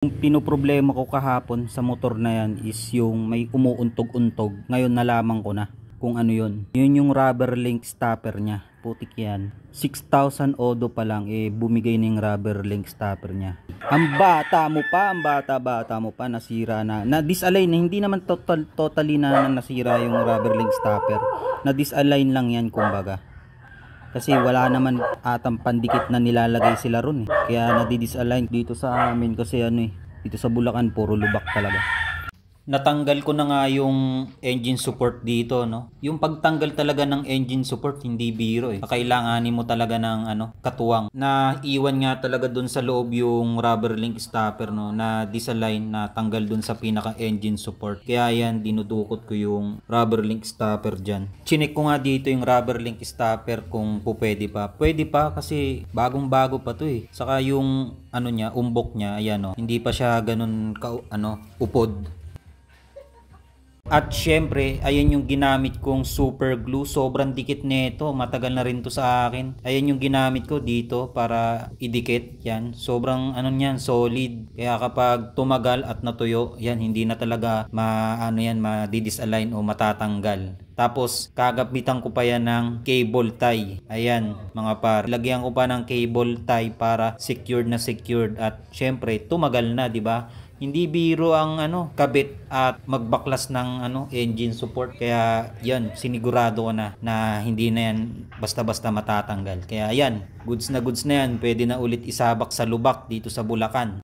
Yung pinoproblema ko kahapon sa motor na yan is yung may umuuntog-untog. Ngayon nalaman ko na kung ano yun. Yun yung rubber link stopper niya. Putik yan. 6,000 odo pa lang bumigay na yung rubber link stopper niya. Ang bata mo pa nasira na. Na-disalign na, hindi naman totally na nasira yung rubber link stopper. Na-disalign lang yan kumbaga. Kasi wala naman atang pandikit na nilalagay sila ron eh. Kaya nadi-disalign dito sa amin kasi dito sa Bulacan puro lubak talaga. Natanggal ko na nga yung engine support dito, no. Yung pagtanggal talaga ng engine support hindi biro eh. Kailanganin mo talaga ng katuwang. Na iwan nga talaga dun sa loob yung rubber link stopper, no, na disalign na tanggal dun sa pinaka engine support. Kaya yan dinudukot ko yung rubber link stopper diyan. Chinek ko nga dito yung rubber link stopper kung pwede pa. Pwede pa kasi bagong-bago pa to eh. Saka yung niya, umbok niya, ayan oh, hindi pa siya ganun upod. At syempre, ayan yung ginamit kong super glue. Sobrang dikit nito. Matagal na rin to sa akin. Ayan yung ginamit ko dito para idikit. Yan. Sobrang niyan, solid. Kaya kapag tumagal at natuyo, yan, hindi na talaga ma-disalign o matatanggal. Tapos, kagapitan ko pa yan ng cable tie. Ayan, mga par. Lagyan ko pa ng cable tie para secured na secured. At syempre, tumagal na, di ba? Hindi biro ang kabit at magbaklas ng engine support. Kaya yan, sinigurado ko na hindi na yan basta-basta matatanggal. Kaya yan, goods na yan. Pwede na ulit isabak sa lubak dito sa Bulacan.